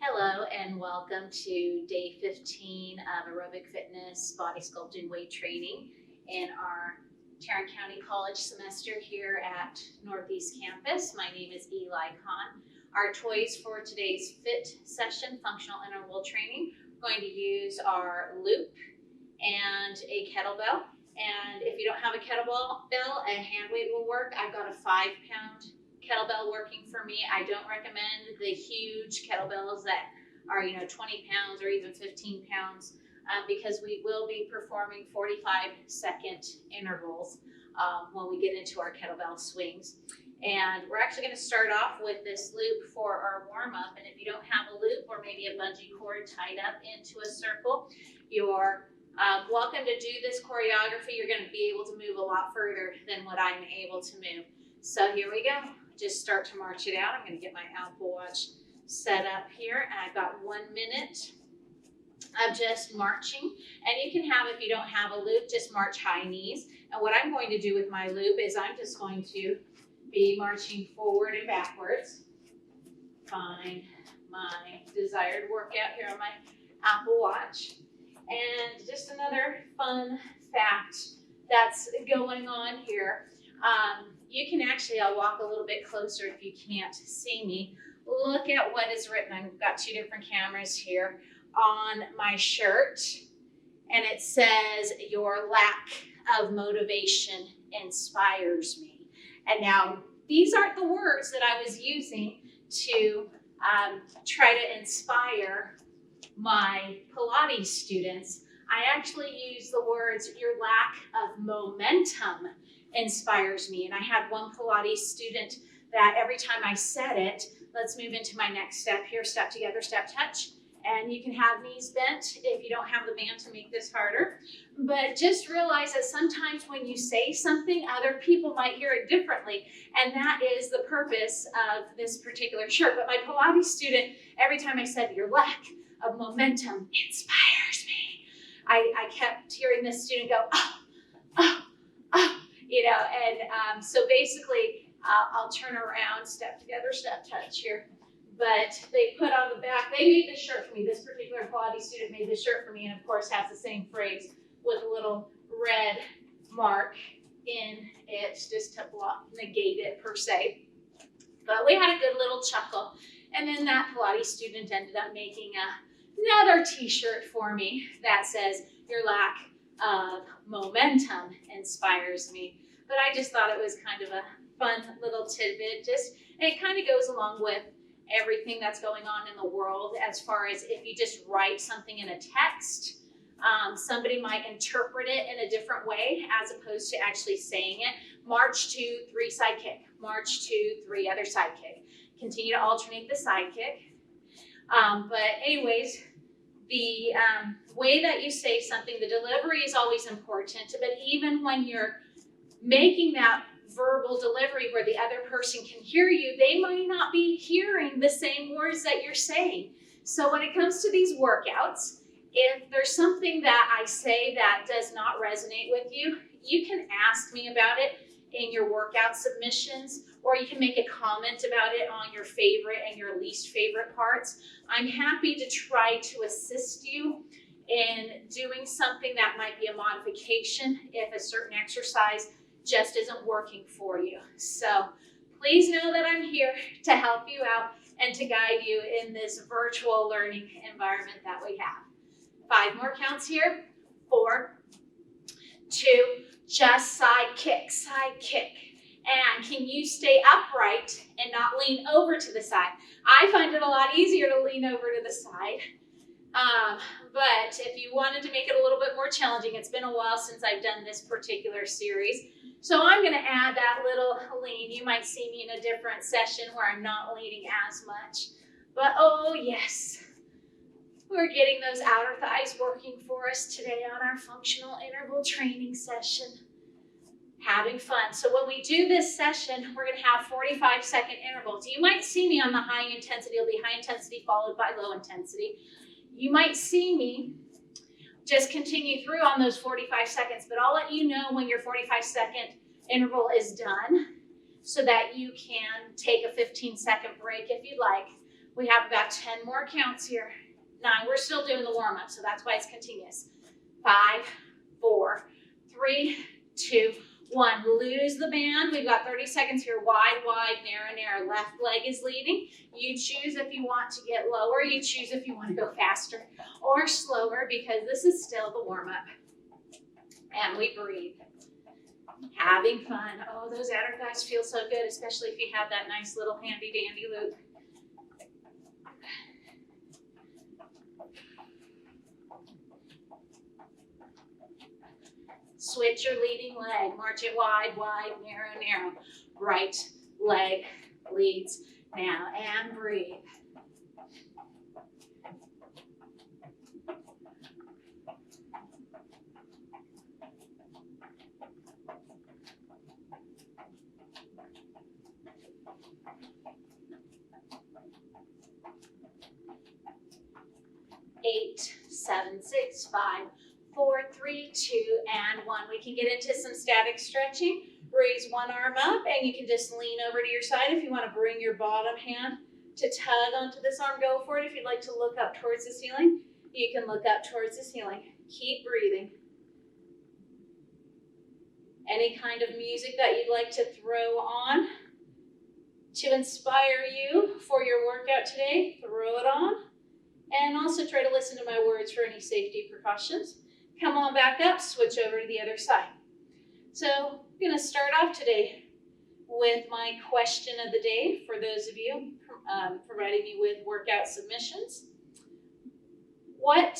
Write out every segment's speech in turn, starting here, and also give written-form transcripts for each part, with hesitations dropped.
Hello and welcome to day 15 of aerobic fitness, body sculpting, weight training in our Tarrant County College semester here at Northeast Campus. My name is Eli Khan. Our toys for today's fit session, functional interval training, we're going to use our loop and a kettlebell. And if you don't have a kettlebell, a hand weight will work. I've got a 5-pound kettlebell working for me. I don't recommend the huge kettlebells that are 20 pounds or even 15 pounds because we will be performing 45-second intervals when we get into our kettlebell swings. And we're actually going to start off with this loop for our warm-up. And if you don't have a loop or maybe a bungee cord tied up into a circle, you're welcome to do this choreography. You're going to be able to move a lot further than what I'm able to move. So here we go. Just start to march it out. I'm going to get my Apple Watch set up here. And I've got 1 minute of just marching. And you can have, if you don't have a loop, just march high knees. And what I'm going to do with my loop is I'm just going to be marching forward and backwards. Find my desired workout here on my Apple Watch. And just another fun fact that's going on here. You can actually, I'll walk a little bit closer if you can't see me. Look at what is written. I've got 2 different cameras here on my shirt. And it says, "Your lack of motivation inspires me." And now, these aren't the words that I was using to try to inspire my Pilates students. I actually use the words, "Your lack of momentum inspires me." And I had one Pilates student that every time I said it, let's move into my next step here, step together, step touch. And you can have knees bent if you don't have the band to make this harder. But just realize that sometimes when you say something, other people might hear it differently. And that is the purpose of this particular shirt. But my Pilates student, every time I said, "Your lack of momentum inspires me," I kept hearing this student go, "Oh, oh, oh," and so basically I'll turn around, step together, step touch here. But they put on the back, they made this shirt for me. This particular Pilates student made this shirt for me, and of course has the same phrase with a little red mark in it just to negate it per se. But we had a good little chuckle. And then that Pilates student ended up making another t-shirt for me that says, "Your lack of momentum inspires me." But I just thought it was kind of a fun little tidbit. And it kind of goes along with everything that's going on in the world as far as if you just write something in a text, somebody might interpret it in a different way as opposed to actually saying it. March 2, 3 side kick. March 2, 3 other side kick. Continue to alternate the side kick. But anyways, the way that you say something, the delivery is always important. But even when you're making that verbal delivery where the other person can hear you, they might not be hearing the same words that you're saying. So when it comes to these workouts, if there's something that I say that does not resonate with you, you can ask me about it in your workout submissions, or you can make a comment about it on your favorite and your least favorite parts. I'm happy to try to assist you in doing something that might be a modification if a certain exercise just isn't working for you. So please know that I'm here to help you out and to guide you in this virtual learning environment that we have. 5 more counts here. 4, 2, just side kick, side kick. And can you stay upright and not lean over to the side? I find it a lot easier to lean over to the side. But if you wanted to make it a little bit more challenging, it's been a while since I've done this particular series. So I'm going to add that little lean. You might see me in a different session where I'm not leaning as much. But oh yes, we're getting those outer thighs working for us today on our functional interval training session. Having fun. So when we do this session, we're going to have 45-second intervals. You might see me on the high intensity. It'll be high intensity followed by low intensity. You might see me just continue through on those 45 seconds, but I'll let you know when your 45-second interval is done so that you can take a 15-second break if you'd like. We have about 10 more counts here. 9, we're still doing the warm-up, so that's why it's continuous. 5, 4, 3, 2, 1. Lose the band. We've got 30 seconds here. Wide, wide, narrow, narrow. Left leg is leading. You choose if you want to get lower. You choose if you want to go faster or slower, because this is still the warm-up. And we breathe. Having fun. Oh, those outer thighs feel so good, especially if you have that nice little handy dandy loop. Switch your leading leg. March it wide, wide, narrow, narrow. Right leg leads now, and breathe. Eight, 7, 6, 5, 4, 3, 2, and 1. We can get into some static stretching. Raise one arm up, and you can just lean over to your side. If you want to bring your bottom hand to tug onto this arm, go for it. If you'd like to look up towards the ceiling, you can look up towards the ceiling. Keep breathing. Any kind of music that you'd like to throw on to inspire you for your workout today, throw it on. And also try to listen to my words for any safety precautions. Come on back up, switch over to the other side. So I'm going to start off today with my question of the day for those of you providing me with workout submissions. What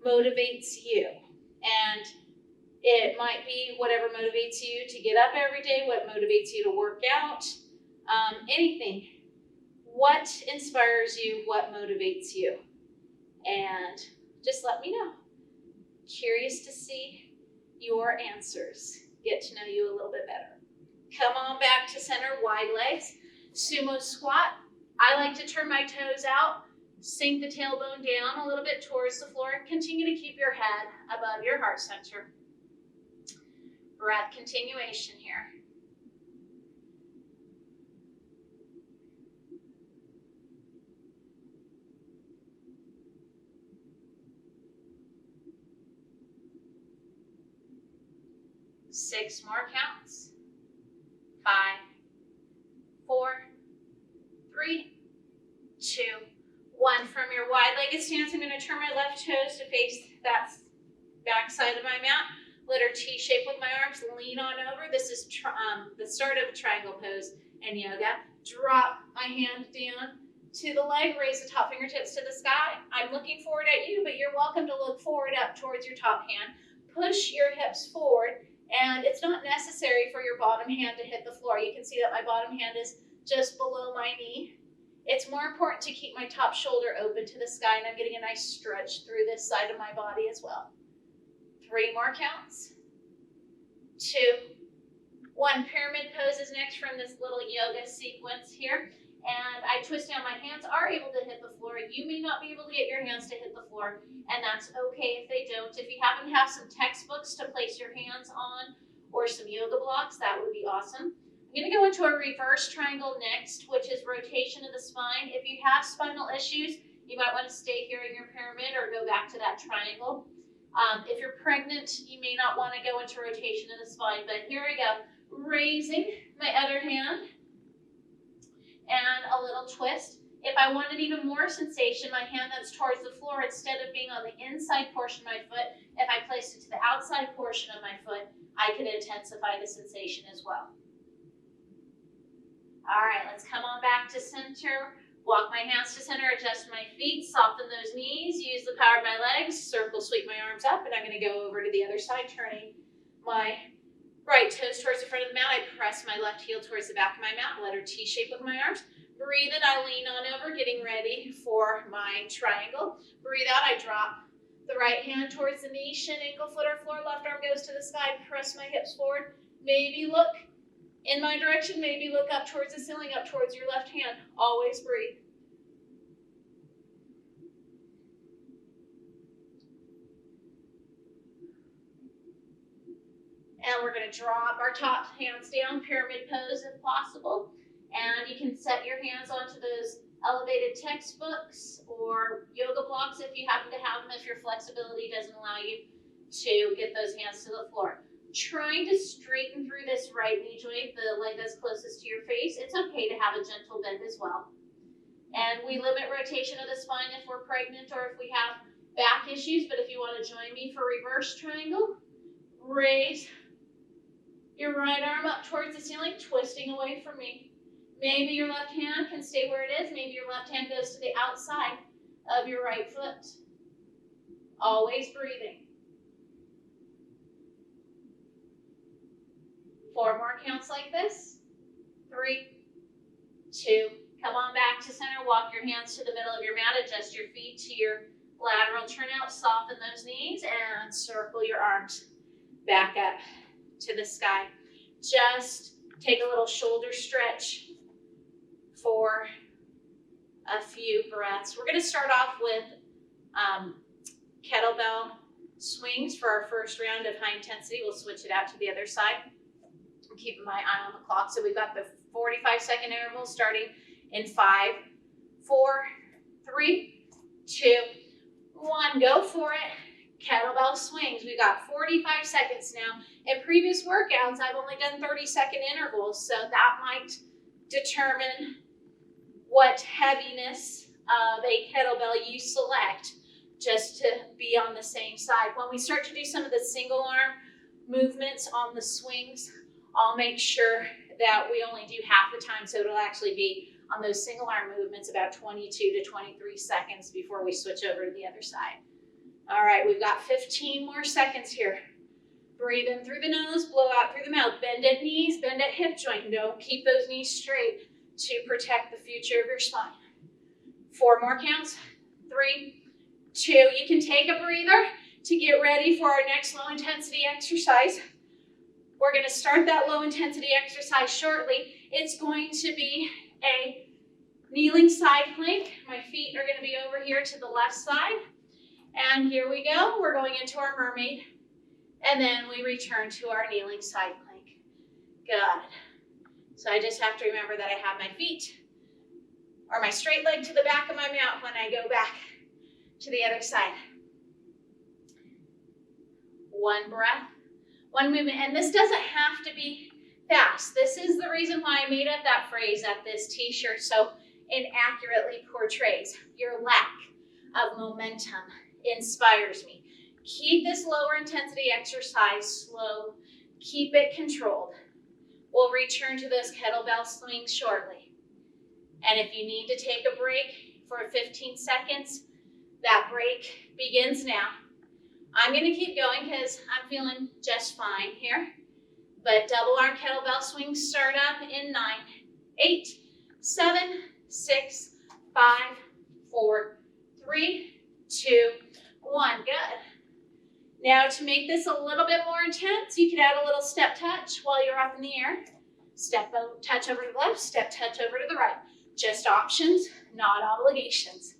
motivates you? And it might be whatever motivates you to get up every day, what motivates you to work out, anything. What inspires you? What motivates you? And just let me know. Curious to see your answers. Get to know you a little bit better. Come on back to center, wide legs. Sumo squat. I like to turn my toes out, sink the tailbone down a little bit towards the floor. Continue to keep your head above your heart center. Breath continuation here. Six more counts. 5, 4, 3, 2, 1. From your wide-legged stance, I'm going to turn my left toes to face that back side of my mat. Letter T shape with my arms. Lean on over. This is the start of a triangle pose in yoga. Drop my hand down to the leg. Raise the top fingertips to the sky. I'm looking forward at you, but you're welcome to look forward up towards your top hand. Push your hips forward. And it's not necessary for your bottom hand to hit the floor. You can see that my bottom hand is just below my knee. It's more important to keep my top shoulder open to the sky, and I'm getting a nice stretch through this side of my body as well. 3 more counts. 2, 1. Pyramid pose is next from this little yoga sequence here. And I twist down. My hands are able to hit the floor. You may not be able to get your hands to hit the floor, and that's okay if they don't. If you happen to have some textbooks to place your hands on or some yoga blocks, that would be awesome. I'm going to go into a reverse triangle next, which is rotation of the spine. If you have spinal issues, you might want to stay here in your pyramid or go back to that triangle. If you're pregnant, you may not want to go into rotation of the spine, but here we go. Raising my other hand. And a little twist. If I wanted even more sensation, my hand that's towards the floor, instead of being on the inside portion of my foot, if I placed it to the outside portion of my foot, I could intensify the sensation as well. All right, let's come on back to center. Walk my hands to center, adjust my feet, soften those knees, use the power of my legs, circle, sweep my arms up, and I'm going to go over to the other side, turning my right toes towards the front of the mat. I press my left heel towards the back of my mat, letter T shape with my arms. Breathe in, I lean on over, getting ready for my triangle. Breathe out, I drop the right hand towards the knee, shin, ankle, foot, or floor. Left arm goes to the sky, press my hips forward. Maybe look in my direction, maybe look up towards the ceiling, up towards your left hand. Always breathe. And we're going to drop our top hands down, pyramid pose if possible. And you can set your hands onto those elevated textbooks or yoga blocks if you happen to have them, if your flexibility doesn't allow you to get those hands to the floor. Trying to straighten through this right knee joint, the leg that's closest to your face. It's okay to have a gentle bend as well. And we limit rotation of the spine if we're pregnant or if we have back issues, but if you want to join me for reverse triangle, raise your right arm up towards the ceiling, twisting away from me. Maybe your left hand can stay where it is. Maybe your left hand goes to the outside of your right foot. Always breathing. 4 more counts like this. 3, 2, come on back to center. Walk your hands to the middle of your mat. Adjust your feet to your lateral turnout. Soften those knees and circle your arms back up to the sky. Just take a little shoulder stretch for a few breaths. We're going to start off with kettlebell swings for our first round of high intensity. We'll switch it out to the other side. I'm keeping my eye on the clock. So we've got the 45-second interval starting in 5, 4, 3, 2, 1. Go for it. Kettlebell swings. We've got 45 seconds now. In previous workouts, I've only done 30-second intervals, so that might determine what heaviness of a kettlebell you select, just to be on the same side. When we start to do some of the single arm movements on the swings, I'll make sure that we only do half the time, so it'll actually be on those single arm movements about 22 to 23 seconds before we switch over to the other side. All right, we've got 15 more seconds here. Breathe in through the nose, blow out through the mouth. Bend at knees, bend at hip joint. Don't keep those knees straight to protect the future of your spine. 4 more counts. 3, 2. You can take a breather to get ready for our next low intensity exercise. We're going to start that low intensity exercise shortly. It's going to be a kneeling side plank. My feet are going to be over here to the left side. And here we go. We're going into our mermaid. And then we return to our kneeling side plank. Good. So I just have to remember that I have my feet or my straight leg to the back of my mat when I go back to the other side. 1 breath, 1 movement. And this doesn't have to be fast. This is the reason why I made up that phrase at this t-shirt so inaccurately portrays your lack of momentum. Inspires me. Keep this lower intensity exercise slow. Keep it controlled. We'll return to those kettlebell swings shortly. And if you need to take a break for 15 seconds, that break begins now. I'm going to keep going because I'm feeling just fine here. But double arm kettlebell swings start up in 9, 8, 7, 6, 5, 4, 3, 2, 1. Good. Now to make this a little bit more intense, you could add a little step touch while you're up in the air. Step touch over to the left, step touch over to the right. Just options, not obligations.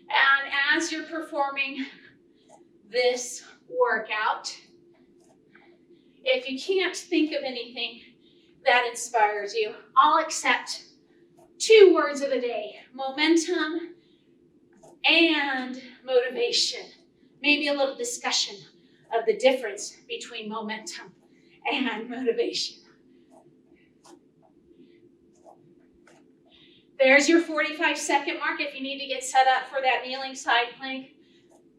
And as you're performing this workout, if you can't think of anything that inspires you, I'll accept 2 words of the day: momentum and motivation. Maybe a little discussion of the difference between momentum and motivation. There's your 45-second mark if you need to get set up for that kneeling side plank.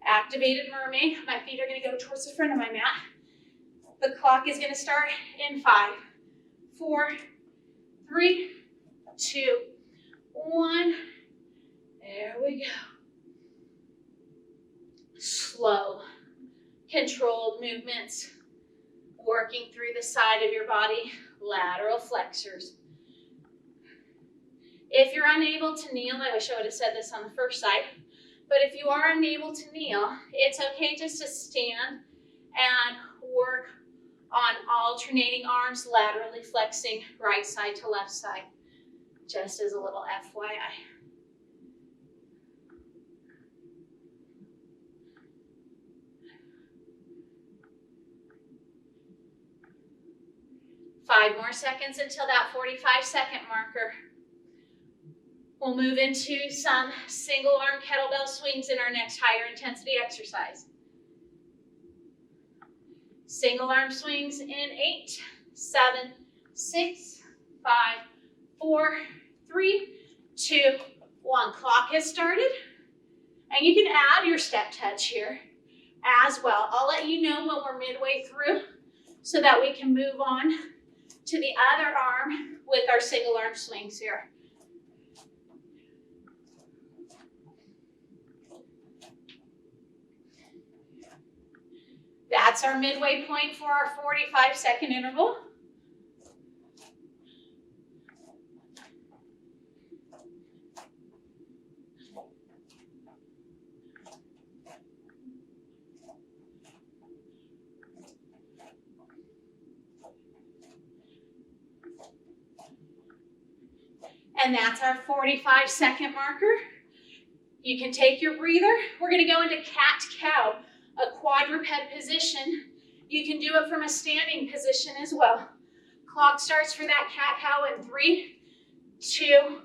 Activated mermaid. My feet are going to go towards the front of my mat. The clock is going to start in 5, 4, 3, 2, 1. There we go. Slow, controlled movements, working through the side of your body, lateral flexors. If you're unable to kneel, I wish I would have said this on the first side, but if you are unable to kneel, it's okay just to stand and work on alternating arms, laterally flexing right side to left side, just as a little FYI. 5 more seconds until that 45-second marker. We'll move into some single arm kettlebell swings in our next higher intensity exercise. Single arm swings in 8, 7, 6, 5, 4, 3, 2, 1. Clock has started. And you can add your step touch here as well. I'll let you know when we're midway through so that we can move on to the other arm with our single arm swings here. That's our midway point for our 45-second interval. And that's our 45-second marker. You can take your breather. We're going to go into cat-cow, a quadruped position. You can do it from a standing position as well. Clock starts for that cat-cow in 3, 2,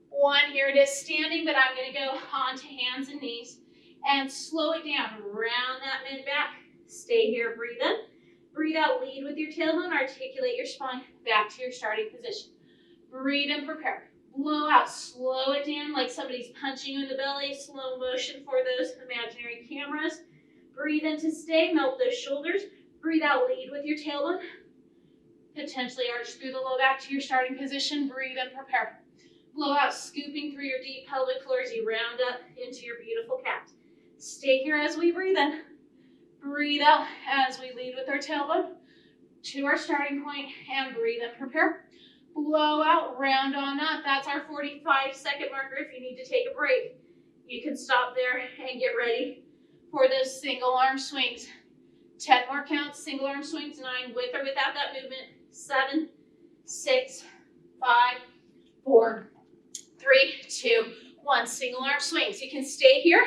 1. Here it is standing, but I'm going to go onto hands and knees and slow it down. Round that mid-back. Stay here, breathe in. Breathe out, lead with your tailbone, articulate your spine back to your starting position. Breathe in, prepare. Blow out, slow it down like somebody's punching you in the belly. Slow motion for those imaginary cameras. Breathe in to stay, melt those shoulders. Breathe out, lead with your tailbone. Potentially arch through the low back to your starting position. Breathe in, prepare. Blow out, scooping through your deep pelvic floor as you round up into your beautiful cat. Stay here as we breathe in. Breathe out as we lead with our tailbone to our starting point, and breathe in, prepare. Blow out, round on up. That's our 45-second marker. If you need to take a break, you can stop there and get ready for those single arm swings. 10 more counts, single arm swings, 9 with or without that movement. 7, 6, 5, 4, 3, 2, 1. Single arm swings. You can stay here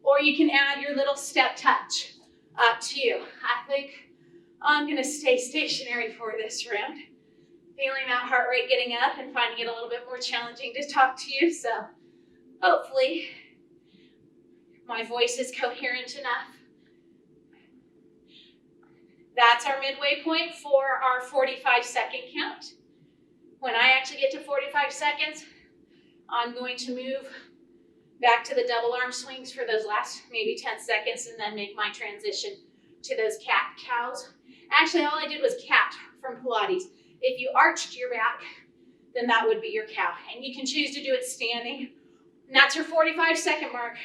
or you can add your little step touch. Up to you. I think I'm going to stay stationary for this round. Feeling that heart rate getting up and finding it a little bit more challenging to talk to you. So hopefully my voice is coherent enough. That's our midway point for our 45-second count. When I actually get to 45 seconds, I'm going to move back to the double arm swings for those last maybe 10 seconds and then make my transition to those cat-cows. Actually, all I did was cat from Pilates. If you arched your back, then that would be your cow. And you can choose to do it standing. And that's your 45-second mark.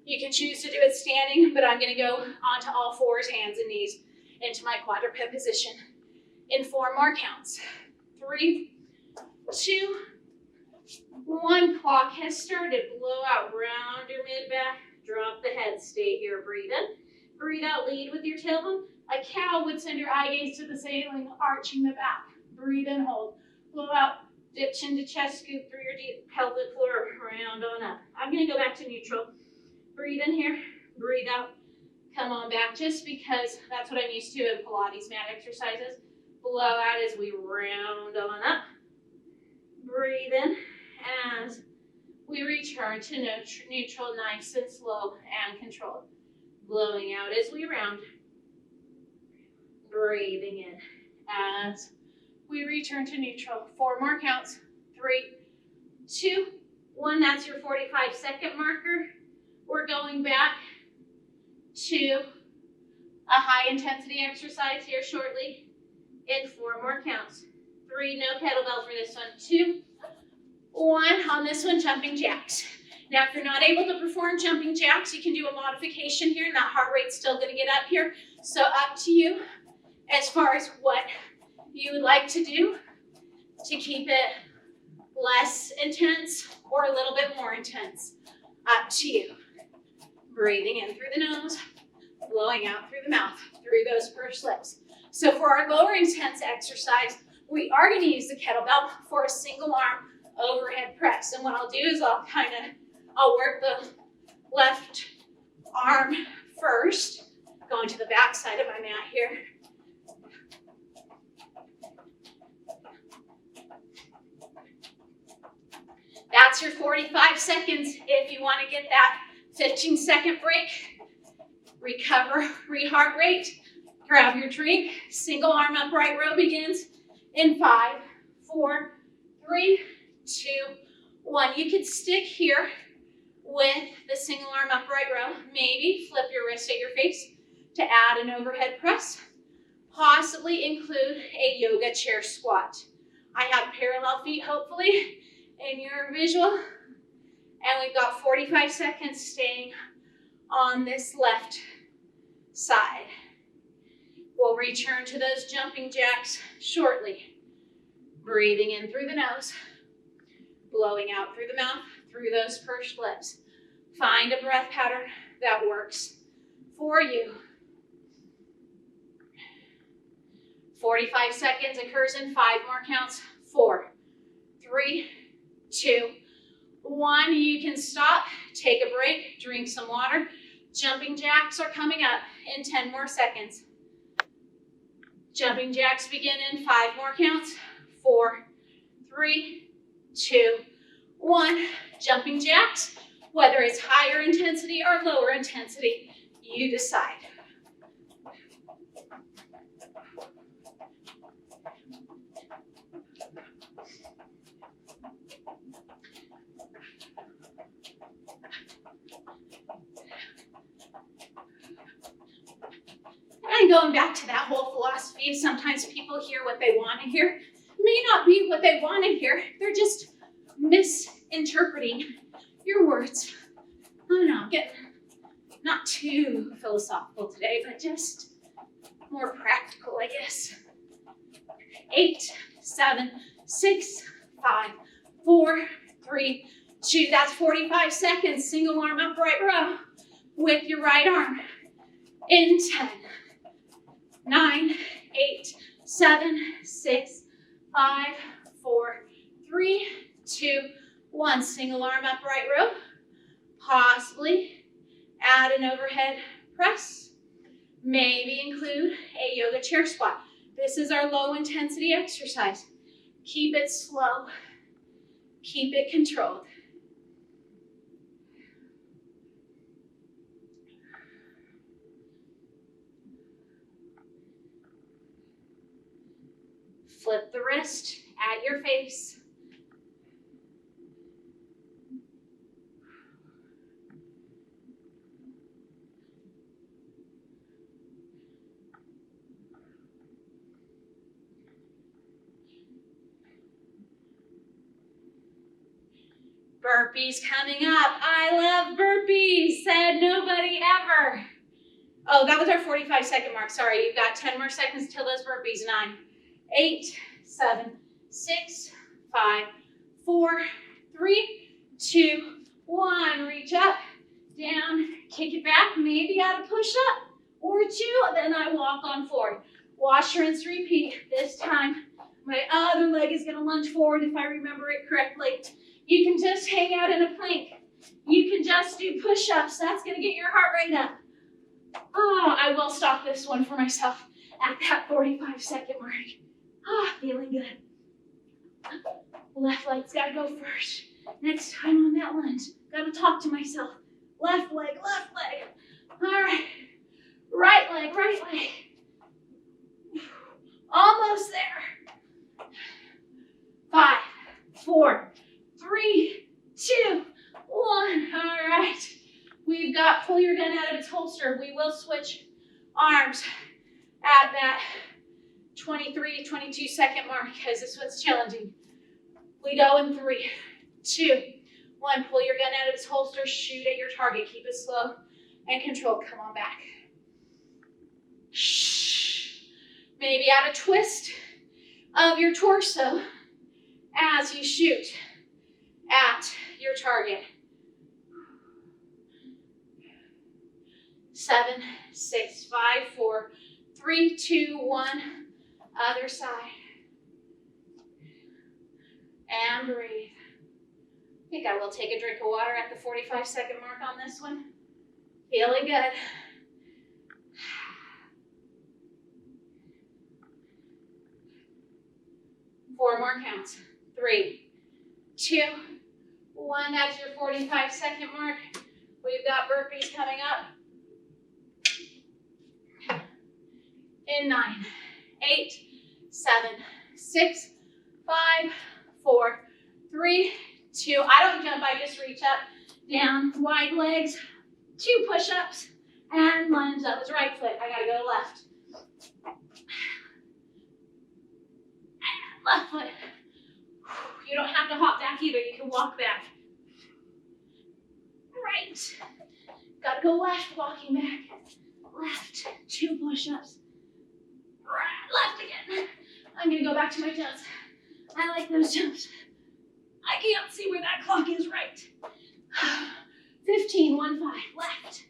You can choose to do it standing, but I'm going to go onto all fours, hands and knees, into my quadruped position in 4 more counts. 3, 2, 1. Clock has started. Blow out, round your mid-back, drop the head. Stay here, breathe in. Breathe out, lead with your tailbone. A cow would send your eye gaze to the ceiling, arching the back. Breathe in, hold. Blow out, dip chin to chest, scoop through your deep pelvic floor, round on up. I'm going to go back to neutral. Breathe in here, breathe out. Come on back, just because that's what I'm used to in Pilates mat exercises. Blow out as we round on up. Breathe in as we return to neutral, nice and slow and controlled. Blowing out as we round. Breathing in as we return to neutral. 4 more counts. 3, 2, 1. That's your 45-second marker. We're going back to a high intensity exercise here shortly in 4 more counts. 3, no kettlebell for this one. 2, 1. On this one, jumping jacks. Now, if you're not able to perform jumping jacks, you can do a modification here, and that heart rate's still going to get up here. So up to you as far as what you would like to do to keep it less intense or a little bit more intense. Up to you. Breathing in through the nose, blowing out through the mouth, through those pursed lips. So for our lower intense exercise, we are going to use the kettlebell for a single arm overhead press. And what I'll do is I'll work the left arm first, going to the back side of my mat here. That's your 45 seconds. If you want to get that 15-second break, recover, heart rate, grab your drink. Single arm upright row begins in 5, 4, 3, 2, 1. You could stick here with the single arm upright row. Maybe flip your wrist at your face to add an overhead press. Possibly include a yoga chair squat. I have parallel feet, hopefully, in your visual. And we've got 45 seconds staying on this left side. We'll return to those jumping jacks shortly. Breathing in through the nose, blowing out through the mouth, through those pursed lips. Find a breath pattern that works for you. 45 seconds occurs in 5 more counts. 4, 3, 2, 1. You can stop, take a break, drink some water. Jumping jacks are coming up in 10 more seconds. Jumping jacks begin in 5 more counts. 4, 3, 2, 1. Jumping jacks, whether it's higher intensity or lower intensity, you decide. And going back to that whole philosophy of sometimes people hear what they want to hear. May not be what they want to hear. They're just misinterpreting your words. I don't know, getting not too philosophical today, but just more practical, I guess. 8, 7, 6, 5, 4, 3, 2. That's 45 seconds. Single arm upright row with your right arm. In 10, 9, 8, 7, 6, 5, 4, 3, 2, 1. Single arm upright row. Possibly add an overhead press. Maybe include a yoga chair squat. This is our low intensity exercise. Keep it slow. Keep it controlled. Flip the wrist at your face. Burpees coming up. I love burpees, said nobody ever. Oh, that was our 45-second mark. Sorry, you've got 10 more seconds till those burpees. 9, 8, 7, 6, 5, 4, 3, 2, 1. Reach up, down, kick it back, maybe add a push-up or 2, then I walk on forward. Wash, rinse, repeat. This time, my other leg is gonna lunge forward if I remember it correctly. You can just hang out in a plank. You can just do push-ups. That's gonna get your heart rate up. Oh, I will stop this one for myself at that 45-second mark. Ah, feeling good. Left leg's gotta go first. Next time on that lunge, gotta talk to myself. Left leg, left leg. All right, right leg, right leg. Almost there. 5, 4, 3, 2, 1. All right. We've got pull your gun out of its holster. We will switch arms at that 23, 22 second mark because this one's challenging. We go in 3, 2, 1. Pull your gun out of its holster. Shoot at your target. Keep it slow and controlled. Come on back. Shh. Maybe add a twist of your torso as you shoot at your target. 7, 6, 5, 4, 3, 2, 1. Other side. And breathe. I think I will take a drink of water at the 45-second mark on this one. Feeling good. Four more counts. 3, 2, 1, that's your 45-second mark. We've got burpees coming up. In 9, 8, 7, 6, 5, 4, 3, 2. I don't jump, I just reach up, down, wide legs, 2 push-ups, and lunge. That was right foot. I gotta go left. And left foot. You don't have to hop back either. You can walk back. Right. Gotta go left, walking back. Left, 2 push-ups. Right, left again. I'm gonna go back to my jumps. I like those jumps. I can't see where that clock is right. 15, 1, 5, left.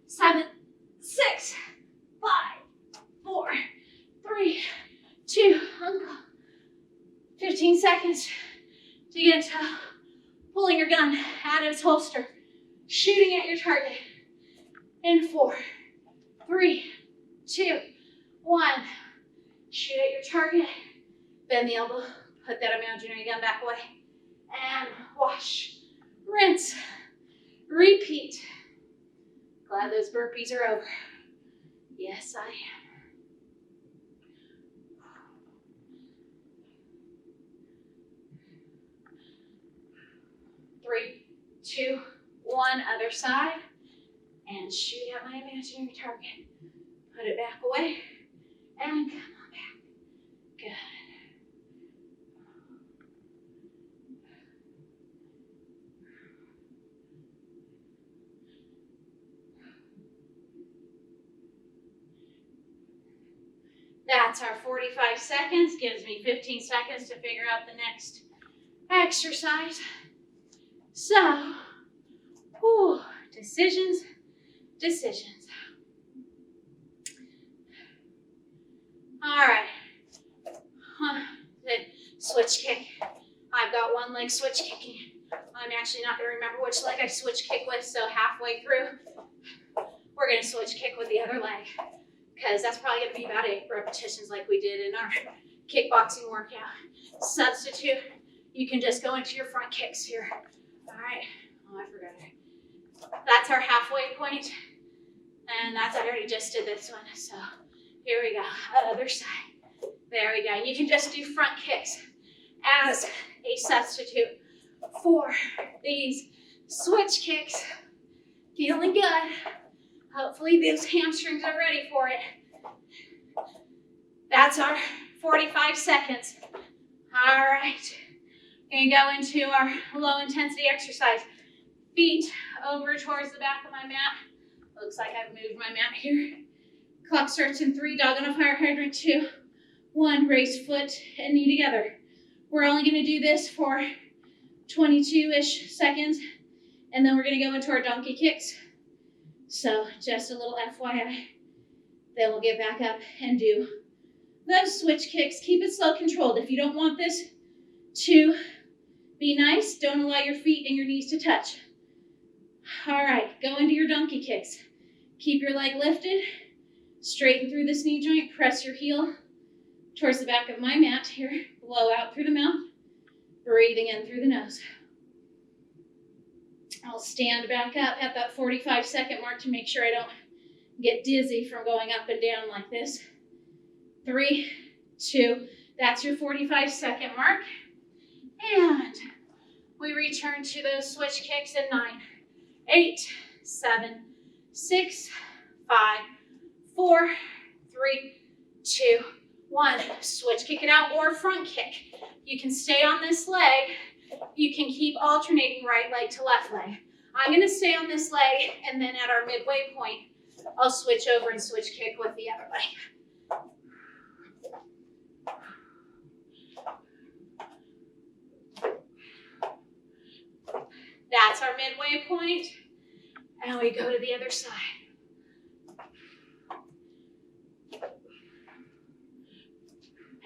7, 6, 5, 4, 3, 2, 15 seconds to get to pulling your gun out of its holster, shooting at your target. In 4, 3, 2, 1. Shoot at your target. Bend the elbow. Put that imaginary gun back away. And wash. Rinse. Repeat. Glad those burpees are over. Yes, I am. 3, 2, 1. Other side. And shoot at my imaginary target. Put it back away. And come on back. Good. That's our 45 seconds. Gives me 15 seconds to figure out the next exercise. So, decisions. All right. Switch kick. I've got one leg switch kicking. I'm actually not going to remember which leg I switch kick with, so halfway through, we're going to switch kick with the other leg, because that's probably going to be about 8 repetitions like we did in our kickboxing workout. Substitute, you can just go into your front kicks here. All right. Oh, I forgot it. That's our halfway point, and I already just did this one, so here we go. Other side. There we go. You can just do front kicks as a substitute for these switch kicks. Feeling good. Hopefully those hamstrings are ready for it. That's our 45 seconds. All right. Gonna go into our low intensity exercise. Feet over towards the back of my mat. Looks like I've moved my mat here. Clock starts in 3, dog on a fire hydrant, 2, 1, raise foot and knee together. We're only gonna do this for 22-ish seconds, and then we're gonna go into our donkey kicks. So just a little FYI. Then we'll get back up and do those switch kicks. Keep it slow controlled. If you don't want this to be nice, don't allow your feet and your knees to touch. All right, go into your donkey kicks. Keep your leg lifted, straighten through this knee joint, press your heel towards the back of my mat here, blow out through the mouth, breathing in through the nose. I'll stand back up at that 45-second mark to make sure I don't get dizzy from going up and down like this. 3, 2, that's your 45-second mark. And we return to those switch kicks in 9, 8, 7, 6, 5, 4, 3, 2, 1. Switch kick it out or front kick. You can stay on this leg. You can keep alternating right leg to left leg. I'm going to stay on this leg, and then at our midway point, I'll switch over and switch kick with the other leg. That's our midway point, and we go to the other side.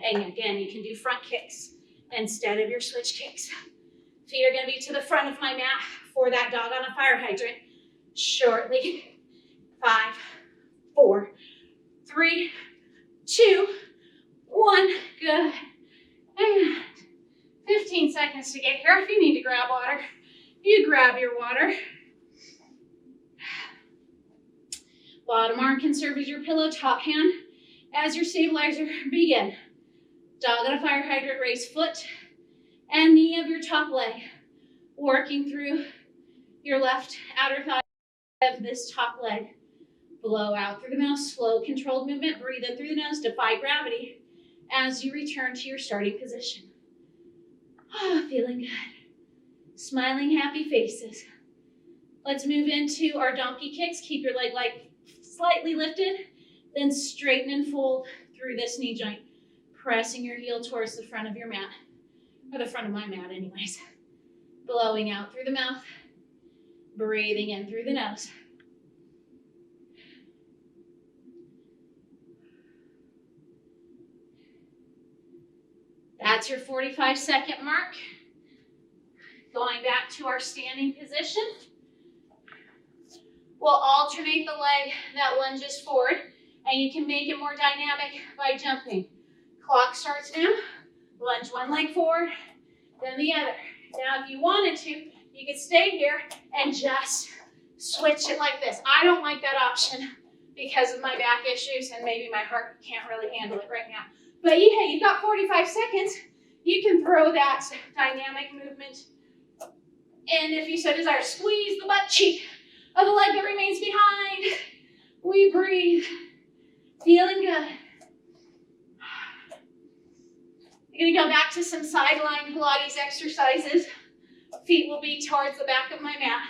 And again, you can do front kicks instead of your switch kicks. Feet are going to be to the front of my mat for that dog on a fire hydrant shortly. 5, 4, 3, 2, 1, good. And 15 seconds to get here. If you need to grab water, you grab your water. Bottom arm can serve as your pillow, top hand as your stabilizer. Begin. Dog on a fire hydrant, raise foot and knee of your top leg. Working through your left outer thigh of this top leg. Blow out through the mouth, slow, controlled movement. Breathe in through the nose, defy gravity as you return to your starting position. Feeling good. Smiling, happy faces. Let's move into our donkey kicks. Keep your leg slightly lifted, then straighten and fold through this knee joint, pressing your heel towards the front of your mat, or the front of my mat anyways. Blowing out through the mouth, breathing in through the nose. That's your 45-second mark. Going back to our standing position. We'll alternate the leg that lunges forward, and you can make it more dynamic by jumping. Clock starts now. Lunge one leg forward, then the other. Now, if you wanted to, you could stay here and just switch it like this. I don't like that option because of my back issues, and maybe my heart can't really handle it right now. But hey, you've got 45 seconds. You can throw that dynamic movement. And if you so desire, squeeze the butt cheek of the leg that remains behind. We breathe. Feeling good. You're gonna go back to some sideline Pilates exercises. Feet will be towards the back of my mat.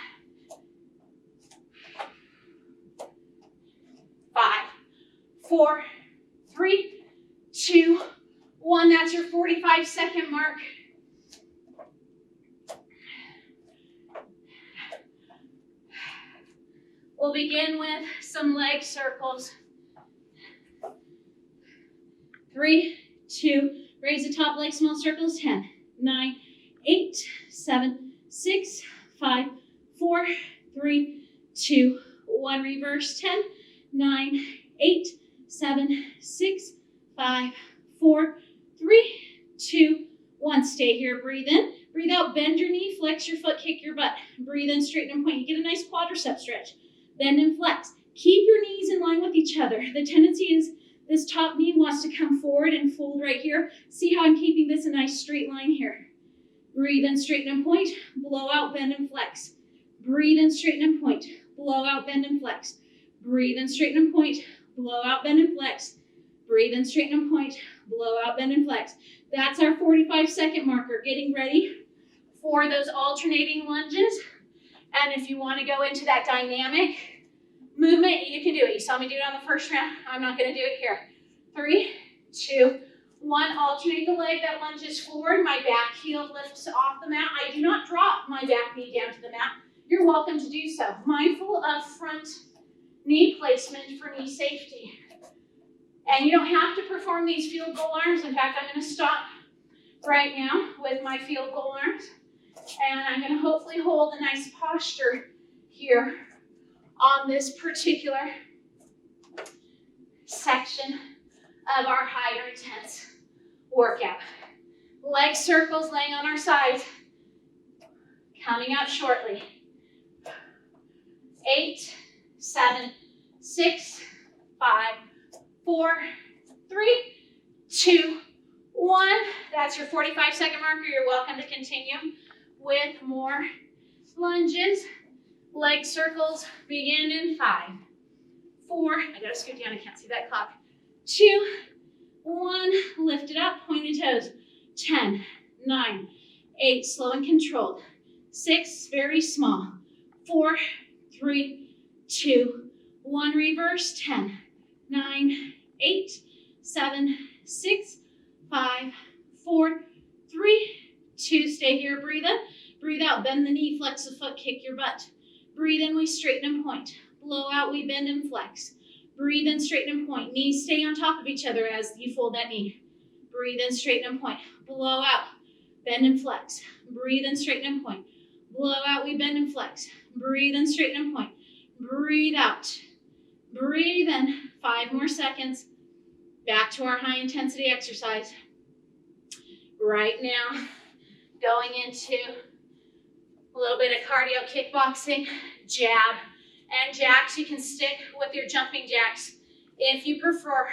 5, 4, 3, 2, 1. That's your 45-second mark. We'll begin with some leg circles. 3, 2, raise the top leg, small circles. 10, 9, 8, 7, 6, 5, 4, 3, 2, 1. Reverse. 10, 9, 8, 7, 6, 5, 4, 3, 2, 1. Stay here. Breathe in. Breathe out. Bend your knee. Flex your foot. Kick your butt. Breathe in. Straighten and point. You get a nice quadricep stretch. Bend and flex. Keep your knees in line with each other. The tendency is this top knee wants to come forward and fold right here. See how I'm keeping this a nice straight line here. Breathe in, straighten and point. Blow out, bend and flex. Breathe in, straighten and point. Blow out, bend and flex. Breathe in, straighten and point. Blow out, bend and flex. Breathe in, straighten and point. Blow out, bend and flex. That's our 45-second marker. Getting ready for those alternating lunges. And if you want to go into that dynamic movement, you can do it. You saw me do it on the first round. I'm not going to do it here. 3, 2, 1. Alternate the leg that lunges forward. My back heel lifts off the mat. I do not drop my back knee down to the mat. You're welcome to do so. Mindful of front knee placement for knee safety. And you don't have to perform these field goal arms. In fact, I'm going to stop right now with my field goal arms. And I'm going to hopefully hold a nice posture here on this particular section of our higher intense workout. Leg circles laying on our sides, coming up shortly. 8, 7, 6, 5, 4, 3, 2, 1. That's your 45-second marker. You're welcome to continue with more lunges. Leg circles begin in 5, 4, I gotta scoot down, I can't see that clock. 2, 1, lift it up, pointed toes. 10, 9, 8, slow and controlled. 6, very small. 4, 3, 2, 1, reverse. 10, 9, 8, 7, 6, 5, 4, 3, 2, stay here, breathe in, breathe out, bend the knee, flex the foot, kick your butt. Breathe in, we straighten and point. Blow out, we bend and flex. Breathe in, straighten and point. Knees stay on top of each other as you fold that knee. Breathe in, straighten and point. Blow out, bend and flex. Breathe in, straighten and point. Blow out, we bend and flex. Breathe in, straighten and point. Breathe out. Breathe in, 5 more seconds. Back to our high intensity exercise. Right now, going into a little bit of cardio kickboxing, jab and jacks. You can stick with your jumping jacks if you prefer.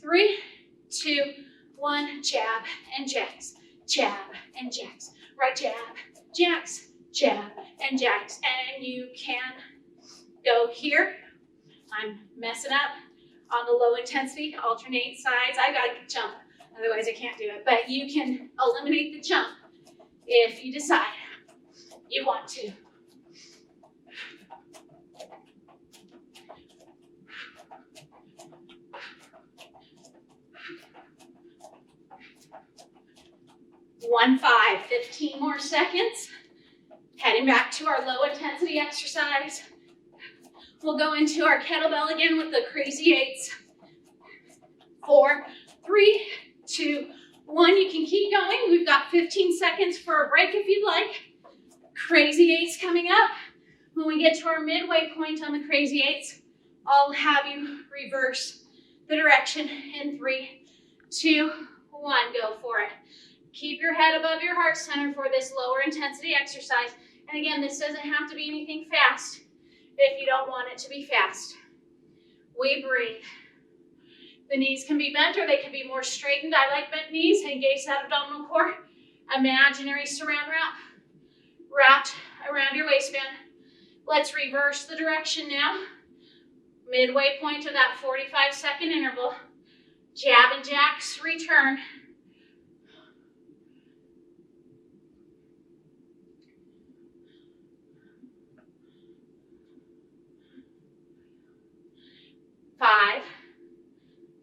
3, 2, 1, jab and jacks, jab and jacks. Right jab, jacks, jab and jacks. And you can go here. I'm messing up on the low intensity, alternate sides. I gotta jump, otherwise I can't do it. But you can eliminate the jump if you decide you want to. One, 5, 15 more seconds. Heading back to our low intensity exercise. We'll go into our kettlebell again with the crazy eights. 4, 3, 2, 1. You can keep going. We've got 15 seconds for a break if you'd like. Crazy eights coming up. When we get to our midway point on the crazy eights, I'll have you reverse the direction in 3, 2, 1. Go for it. Keep your head above your heart center for this lower intensity exercise. And again, this doesn't have to be anything fast if you don't want it to be fast. We breathe. The knees can be bent or they can be more straightened. I like bent knees. Engage that abdominal core. Imaginary saran wrap wrapped around your waistband. Let's reverse the direction now. Midway point of that 45-second interval. Jab and jacks, return. Five,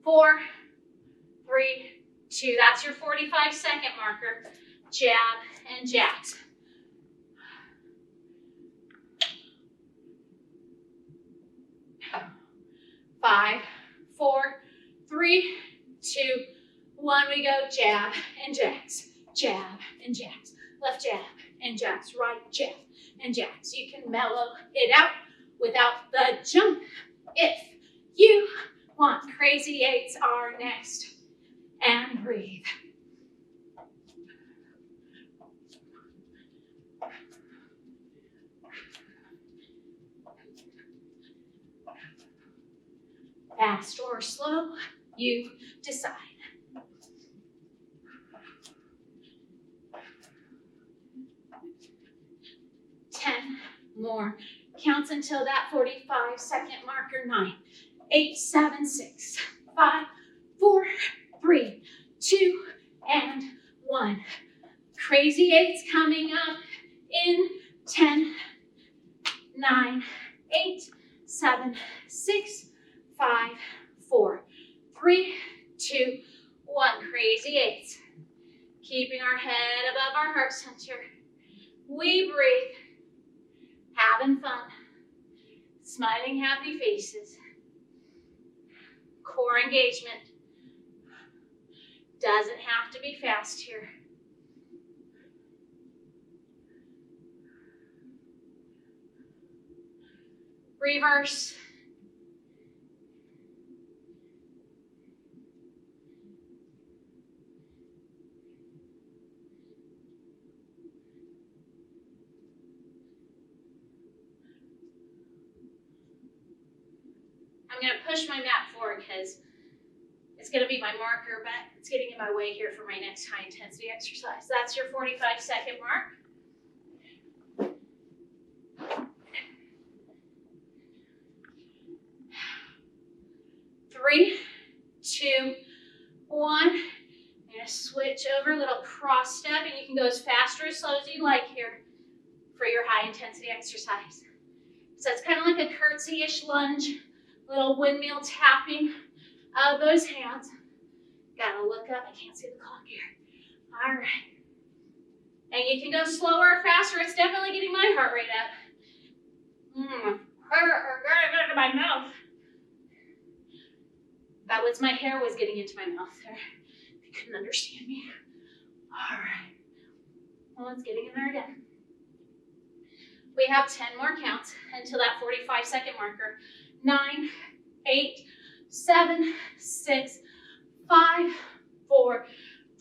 4, 3, 2. That's your 45-second marker. Jab and jacks. 5, 4, 3, 2, 1. We go jab and jacks. Jab and jacks. Left jab and jacks. Right jab and jacks. You can mellow it out without the jump if you want. Crazy eights are next. And breathe. Fast or slow, you decide. 10 more counts until that 45-second marker. 9, 8, 7, 6, 5, 4, 3, 2, and 1. Crazy eights coming up in 10, 9, 8, 7, 6, 5, 4, 3, 2, 1. Crazy eights. Keeping our head above our heart center. We breathe. Having fun. Smiling happy faces. Core engagement. Doesn't have to be fast here. Reverse. I'm going to push my mat forward because it's going to be my marker, but it's getting in my way here for my next high intensity exercise. That's your 45-second mark. Three, 2, 1. I'm going to switch over, a little cross step, and you can go as fast or as slow as you like here for your high intensity exercise. So it's kind of like a curtsy-ish lunge. Little windmill tapping of those hands. Gotta look up. I can't see the clock here. All right. And you can go slower or faster. It's definitely getting my heart rate up. Got into my mouth. That was my hair was getting into my mouth there. If you couldn't understand me. All right. Well, it's getting in there again. We have 10 more counts until that 45-second marker. 9, 8, 7, 6, 5, 4,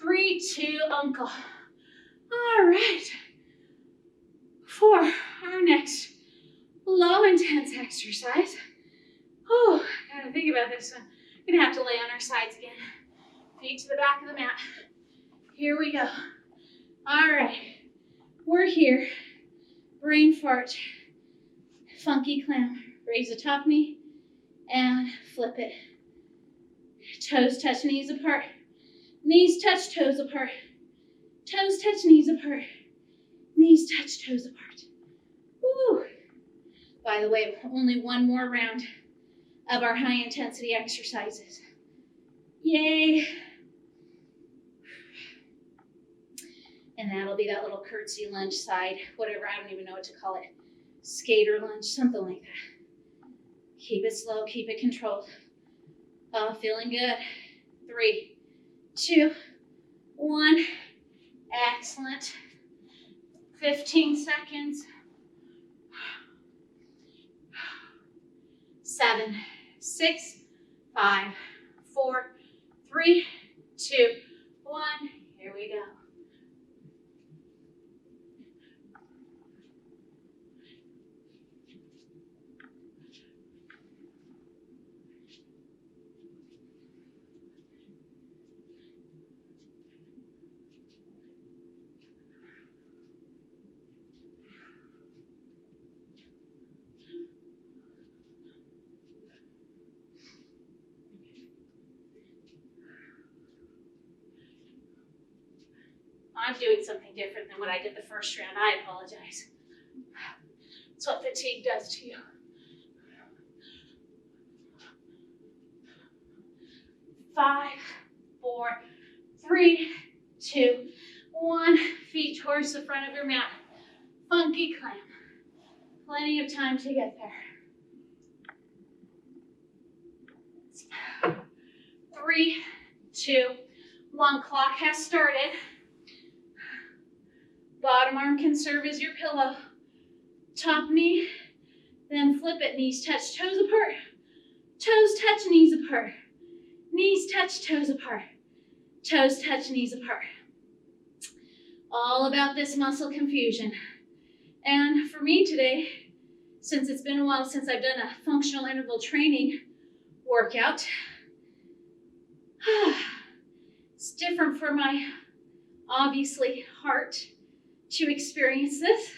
3, 2, uncle. All right. For our next low intense exercise. Oh, gotta think about this one. Gonna have to lay on our sides again. Feet to the back of the mat. Here we go. All right. We're here. Brain fart. Funky clam. Raise the top knee and flip it. Toes touch knees apart. Knees touch toes apart. Toes touch knees apart. Knees touch toes apart. Woo. By the way, only one more round of our high intensity exercises. Yay. And that'll be that little curtsy lunge side, whatever, I don't even know what to call it. Skater lunge, something like that. Keep it slow, keep it controlled. Oh, feeling good. 3, 2, 1. Excellent. 15 seconds. 7, 6, 5, 4, 3, 2, 1. Here we go. I'm doing something different than what I did the first round. I apologize. That's what fatigue does to you. 5, 4, 3, 2, 1. Feet towards the front of your mat. Funky clam. Plenty of time to get there. 3, 2, 1. Clock has started. Bottom arm can serve as your pillow. Top knee, then flip it. Knees touch toes apart. Toes touch knees apart. Knees touch toes apart. Toes touch knees apart. All about this muscle confusion. And for me today, since it's been a while since I've done a functional interval training workout, it's different for my, obviously, heart to experience this.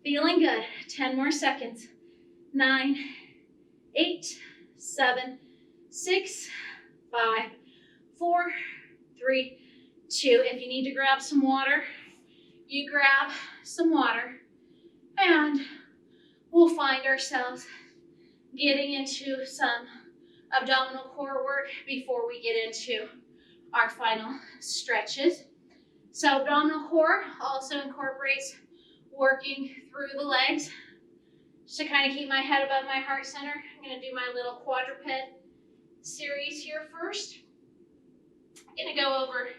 Feeling good. 10 more seconds. 9, 8, 7, 6, 5, 4, 3, 2. If you need to grab some water, you grab some water, and we'll find ourselves getting into some abdominal core work before we get into our final stretches. So abdominal core also incorporates working through the legs. Just to kind of keep my head above my heart center, I'm going to do my little quadruped series here first. I'm going to go over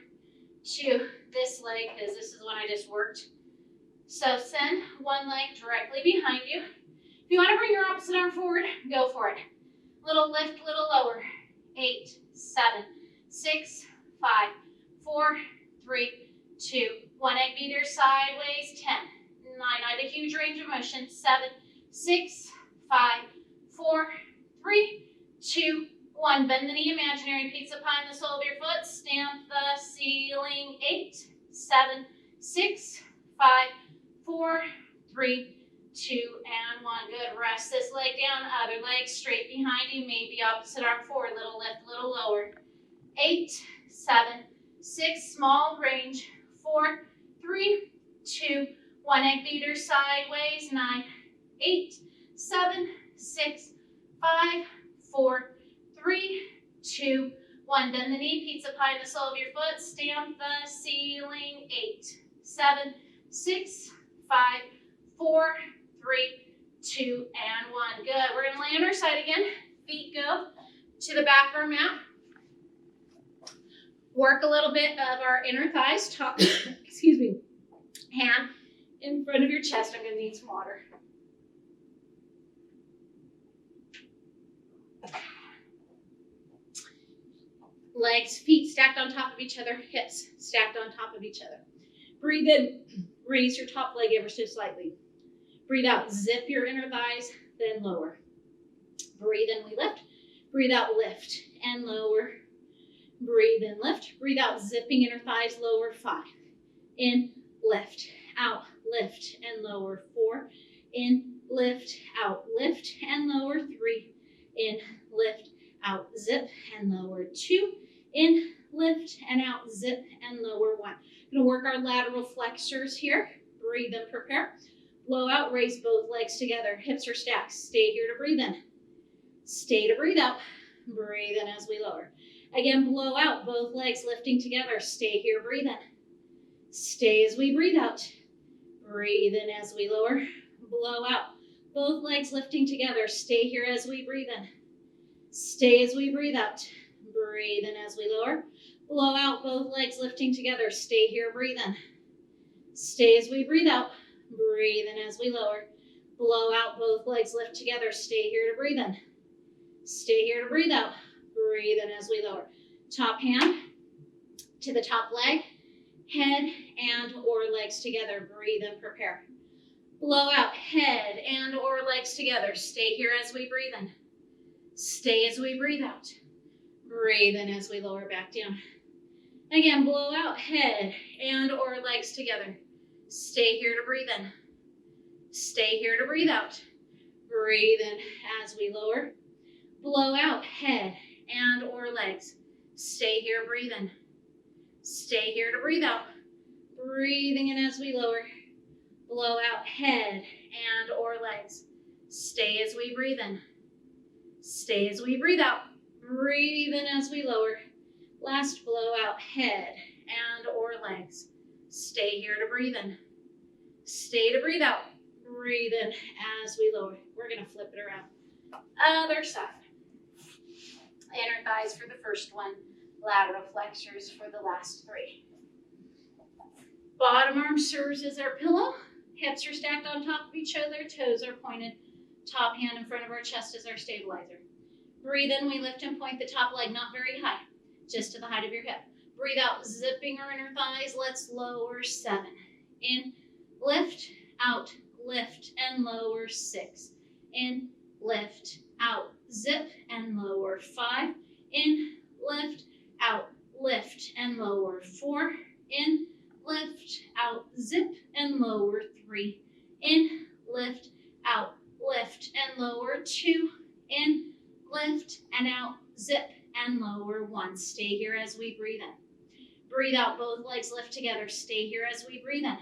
to this leg because this is one I just worked. So send one leg directly behind you. If you want to bring your opposite arm forward, go for it. Little lift, little lower. 8, 7, 6, 5, 4, 3, 2, 1. Egg beater sideways. 10, 9. Not a huge range of motion. 7, 6, 5, 4, 3, 2, 1. Bend the knee, imaginary pizza pie in the sole of your foot. Stamp the ceiling. 8, 7, 6, 5, 4, 3, 2, and 1. Good. Rest this leg down. Other leg straight behind you. Maybe opposite arm forward. Little lift, little lower. 8, 7, 6. Small range. 4, 3, 2, 1. Egg beater sideways. 9, 8, 7, 6, 5, 4, 3, 2, 1. Bend the knee, pizza pie in the sole of your foot. Stamp the ceiling. 8, 7, 6, 5, 4, 3, 2, and 1. Good. We're going to lay on our side again. Feet go to the back of our mat. Work a little bit of our inner thighs. Top, excuse me. Hand in front of your chest. I'm going to need some water. Legs, feet stacked on top of each other, hips stacked on top of each other. Breathe in, raise your top leg ever so slightly. Breathe out, zip your inner thighs, then lower. Breathe in, we lift. Breathe out, lift and lower. Breathe in, lift. Breathe out, zipping inner thighs, lower. 5. In, lift, out, lift and lower. 4. In, lift, out, lift and lower. 3. In, lift, out, zip and lower. 2. In, lift and out, zip and lower. 1. Gonna work our lateral flexors here. Breathe in, prepare. Blow out, raise both legs together. Hips are stacked. Stay here to breathe in. Stay to breathe out. Breathe in as we lower. Again, blow out, both legs lifting together. Stay here, breathe in. Stay as we breathe out. Breathe in as we lower. Blow out, both legs lifting together. Stay here as we breathe in. Stay as we breathe out. Breathe in as we lower. Blow out, both legs lifting together. Stay here, breathe in. Stay as we breathe out. Breathe in as we lower. Blow out, both legs lift together. Stay here to breathe in. Stay here to breathe out. Breathe in as we lower. Top hand to the top leg. Head and or legs together. Breathe in, prepare. Blow out, head and or legs together. Stay here as we breathe in. Stay as we breathe out. Breathe in as we lower back down. Again, blow out, head and or legs together. Stay here to breathe in. Stay here to breathe out. Breathe in as we lower. Blow out, head and or legs. Stay here, breathe in. Stay here to breathe out. Breathing in as we lower. Blow out, head and or legs. Stay as we breathe in. Stay as we breathe out. Breathe in as we lower. Last blow out, head and or legs. Stay here to breathe in. Stay to breathe out. Breathe in as we lower. We're going to flip it around. Other side. Inner thighs for the first one. Lateral flexors for the last 3. Bottom arm serves as our pillow. Hips are stacked on top of each other. Toes are pointed. Top hand in front of our chest is our stabilizer. Breathe in, we lift and point the top leg, not very high, just to the height of your hip. Breathe out, zipping our inner thighs. Let's lower. 7. In, lift, out, lift, and lower. 6. In, lift, out, zip, and lower. 5. In, lift, out, lift, and lower. 4. In, lift, out, zip, and lower. 3. In, lift, out, lift, and lower. 2. In, lift, and out, zip, and lower. 1. Stay here as we breathe in. Breathe out, both legs lift together. Stay here as we breathe in.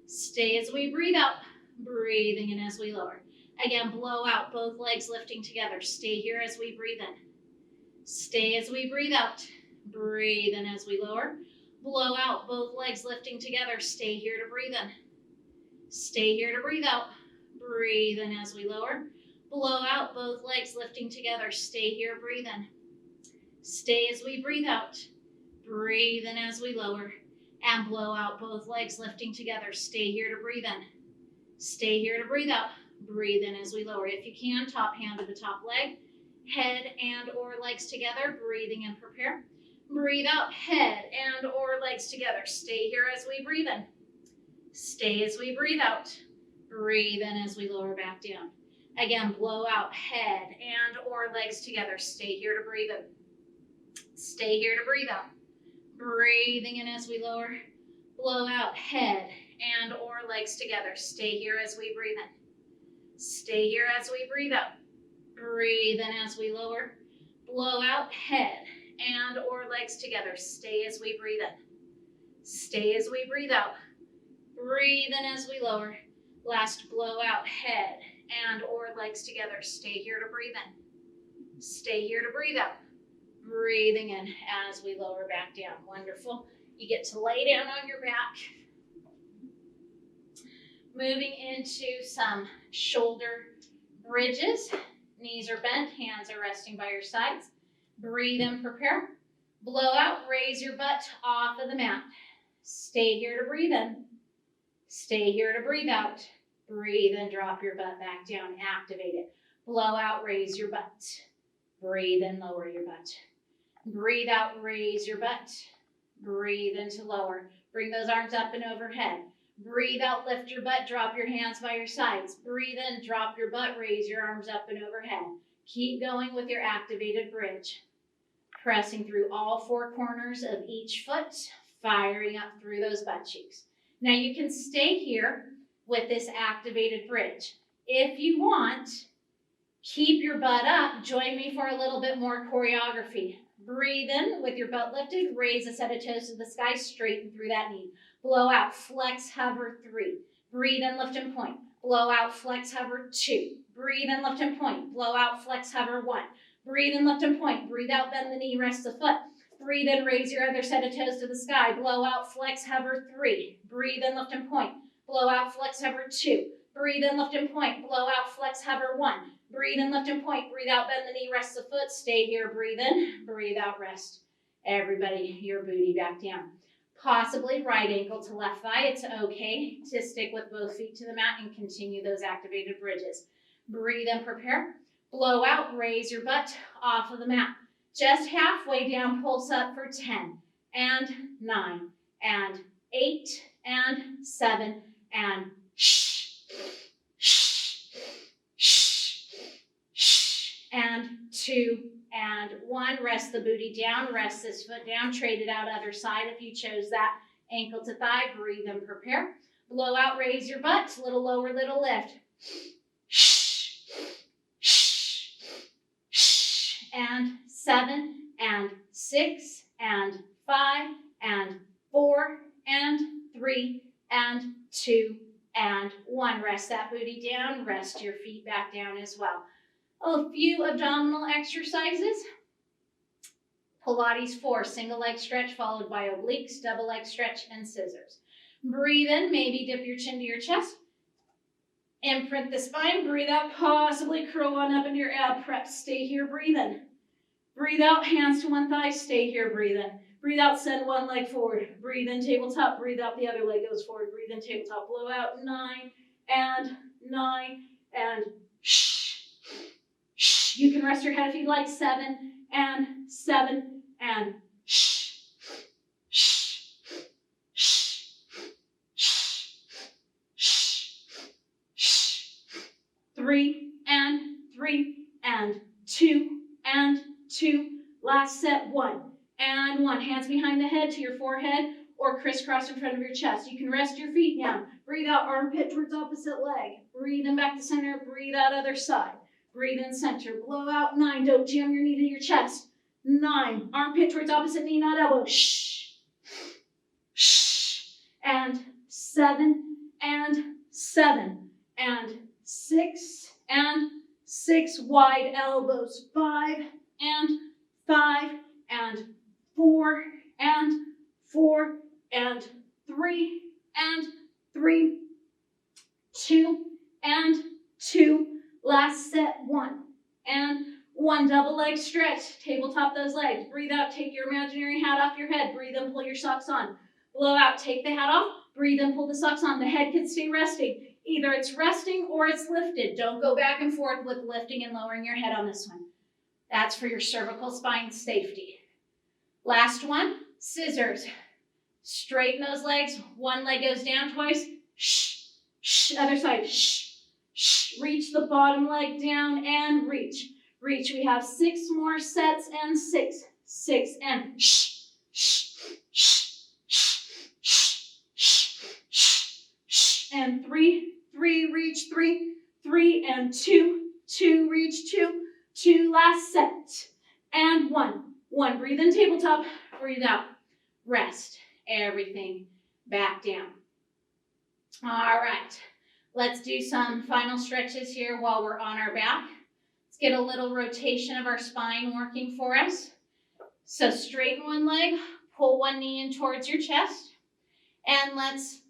Stay as we breathe out. Breathing in as we lower. Again, blow out, both legs lifting together. Stay here as we breathe in. Stay as we breathe out. Breathe in as we lower. Blow out, both legs lifting together. Stay here to breathe in. Stay here to breathe out. Breathe in as we lower. Blow out, both legs lifting together. Stay here, breathe in. Stay as we breathe out. Breathe in as we lower. And blow out, both legs lifting together. Stay here to breathe in. Stay here to breathe out. Breathe in as we lower. If you can, top hand to the top leg. Head and or legs together. Breathing in, prepare. Breathe out, head and or legs together. Stay here as we breathe in. Stay as we breathe out. Breathe in as we lower back down. Again, blow out, head and or legs together. Stay here to breathe in. Stay here to breathe out. Breathing in as we lower. Blow out, head and or legs together. Stay here as we breathe in. Stay here as we breathe out. Breathe in as we lower. Blow out, head and or legs together. Stay as we breathe in. Stay as we breathe out. Breathe in as we lower. Last blow out, head and or legs together. Stay here to breathe in. Stay here to breathe out. Breathing in as we lower back down. Wonderful. You get to lay down on your back. Moving into some shoulder bridges. Knees are bent, hands are resting by your sides. Breathe in, prepare. Blow out, raise your butt off of the mat. Stay here to breathe in. Stay here to breathe out. Breathe in, drop your butt back down, activate it. Blow out, raise your butt. Breathe in, lower your butt. Breathe out, raise your butt. Breathe into lower. Bring those arms up and overhead. Breathe out, lift your butt, drop your hands by your sides. Breathe in, drop your butt, raise your arms up and overhead. Keep going with your activated bridge. Pressing through all four corners of each foot, firing up through those butt cheeks. Now you can stay here with this activated bridge. If you want, keep your butt up. Join me for a little bit more choreography. Breathe in with your butt lifted. Raise a set of toes to the sky. Straighten through that knee. Blow out. Flex, hover, 3. Breathe in, lift and point. Blow out, flex, hover, 2. Breathe in, lift and point. Blow out, flex, hover, 1. Breathe in, lift and point. Breathe out, bend the knee, rest the foot. Breathe in, raise your other set of toes to the sky. Blow out, flex, hover, 3. Breathe in, lift and point. Blow out, flex, hover, 2. Breathe in, lift and point. Blow out, flex, hover, 1. Breathe in, lift and point. Breathe out, bend the knee, rest the foot. Stay here, breathe in, breathe out, rest. Everybody, your booty back down. Possibly right ankle to left thigh. It's okay to stick with both feet to the mat and continue those activated bridges. Breathe in, prepare. Blow out, raise your butt off of the mat. Just halfway down, pulse up for 10 and 9 and 8 and 7 and and 2 and 1. Rest the booty down, rest this foot down, trade it out other side if you chose that. Ankle to thigh, breathe and prepare. Blow out, raise your butt, little lower, little lift. And 7 and 6 and 5 and 4 and 3 and 2 and 1. Rest that booty down, rest your feet back down as well. A few abdominal exercises. Pilates 4, single leg stretch followed by obliques, double leg stretch, and scissors. Breathe in, maybe dip your chin to your chest. Imprint the spine, breathe out, possibly curl on up into your ab press. Stay here, breathe in. Breathe out, hands to one thigh, stay here, breathe in. Breathe out, send one leg forward. Breathe in, tabletop, breathe out, the other leg goes forward. Breathe in, tabletop, blow out, 9 and You can rest your head if you'd like, 7 and 7 and 3 and 3 and 2 and 2. Last set, 1 and 1. Hands behind the head to your forehead or crisscross in front of your chest. You can rest your feet down. Breathe out, armpit towards opposite leg. Breathe in back to center, breathe out other side. Breathe in center, blow out, 9. Don't jam your knee to your chest. 9, armpit towards opposite knee, not elbow. And 7 and 7 and 6 and 6. Wide elbows. 5 and 5 and 4 and 4 and 3 and 3. 2 and 2. Last set, 1 and 1. Double leg stretch. Tabletop those legs. Breathe out, take your imaginary hat off your head. Breathe in, pull your socks on. Blow out, take the hat off. Breathe in, pull the socks on. The head can stay resting. Either it's resting or it's lifted. Don't go back and forth with lifting and lowering your head on this one. That's for your cervical spine safety. Last one, scissors. Straighten those legs. One leg goes down twice. Other side. Reach the bottom leg down and reach. Reach. We have 6 more sets and 6. 6 and and 3. 3, reach 3. 3 and 2. 2, reach 2. 2, last set. And 1. 1, breathe in, tabletop. Breathe out. Rest. Everything back down. All right. Let's do some final stretches here while we're on our back. Let's get a little rotation of our spine working for us. So straighten one leg, pull one knee in towards your chest, and let's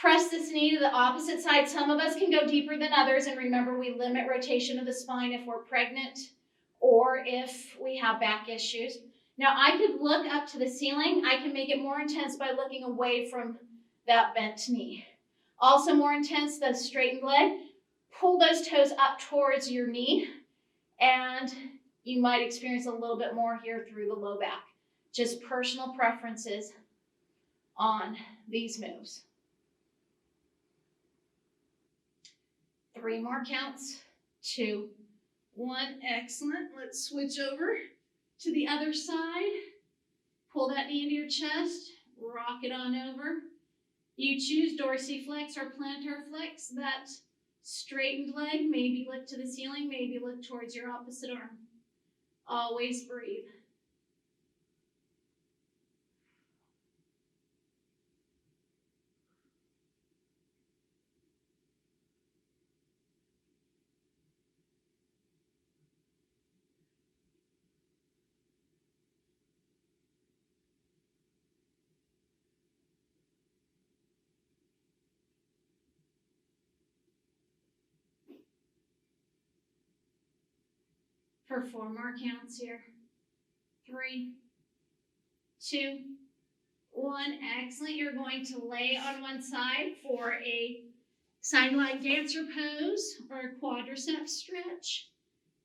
press this knee to the opposite side. Some of us can go deeper than others, and remember, we limit rotation of the spine if we're pregnant or if we have back issues. Now, I could look up to the ceiling. I can make it more intense by looking away from that bent knee. Also more intense, the straightened leg. Pull those toes up towards your knee and You might experience a little bit more here through the low back. Just personal preferences on these moves. 3 more counts. 2, 1. Excellent. Let's switch over to the other side. Pull that knee into your chest. Rock it on over. You choose dorsiflex or plantar flex. That straightened leg, maybe look to the ceiling, maybe look towards your opposite arm. Always breathe. For 4 more counts here. 3, 2, 1. Excellent. You're going to lay on one side for a sideline dancer pose or a quadricep stretch.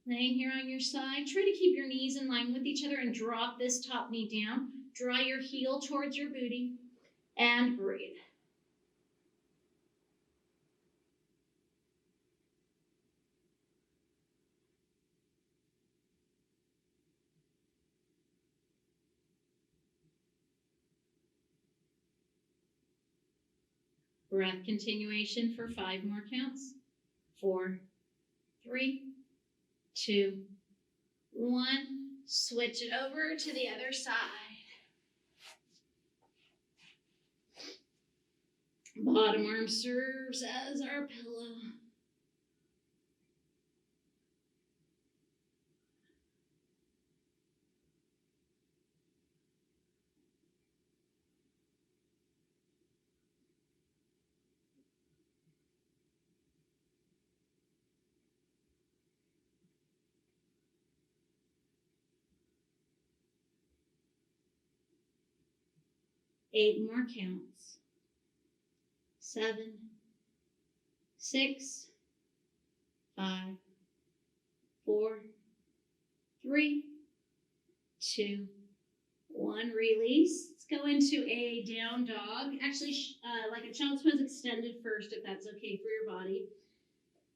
Laying here on your side. Try to keep your knees in line with each other and drop this top knee down. Draw your heel towards your booty and breathe. Breath continuation for 5 more counts. 4, 3, 2, 1. Switch it over to the other side. Bottom arm serves as our pillow. Eight more counts. 7, 6, 5, 4, 3, 2, 1. Release. Let's go into a down dog. Actually, like a child's pose extended first, if that's okay for your body.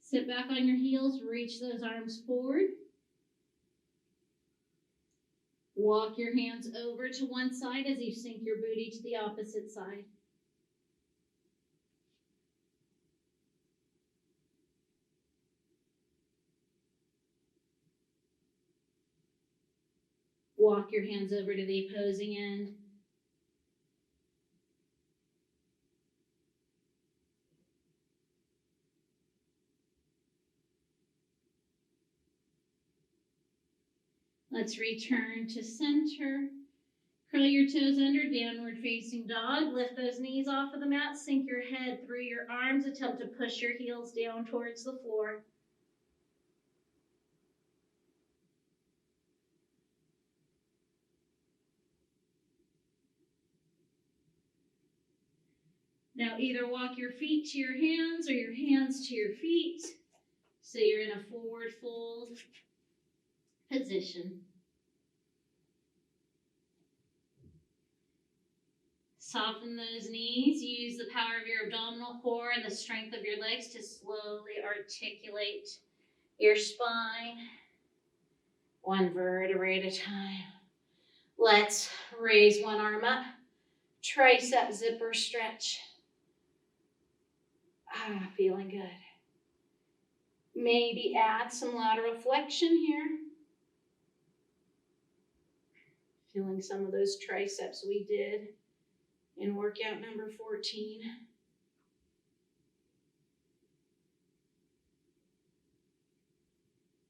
Sit back on your heels. Reach those arms forward. Walk your hands over to one side as you sink your booty to the opposite side. Walk your hands over to the opposing end. Let's return to center. Curl your toes under, downward facing dog. Lift those knees off of the mat. Sink your head through your arms. Attempt to push your heels down towards the floor. Now either walk your feet to your hands or your hands to your feet. So you're in a forward fold position. Soften those knees. Use the power of your abdominal core and the strength of your legs to slowly articulate your spine, one vertebrae at a time. Let's raise one arm up. Tricep zipper stretch. Feeling good. Maybe add some lateral flexion here. Feeling some of those triceps we did in workout number 14.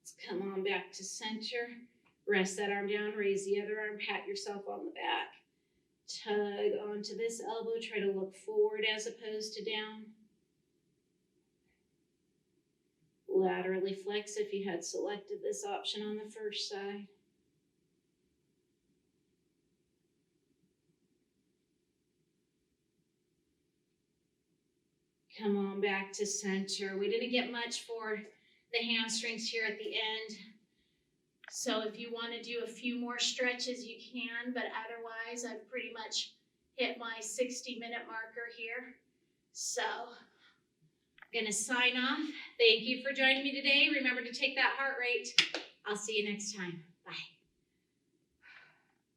Let's come on back to center. Rest that arm down, raise the other arm, pat yourself on the back. Tug onto this elbow, try to look forward as opposed to down. Laterally flex if you had selected this option on the first side. Come on back to center. We didn't get much for the hamstrings here at the end. So if you want to do a few more stretches, you can, but otherwise I've pretty much hit my 60-minute marker here. So I'm gonna sign off. Thank you for joining me today. Remember to take that heart rate. I'll see you next time.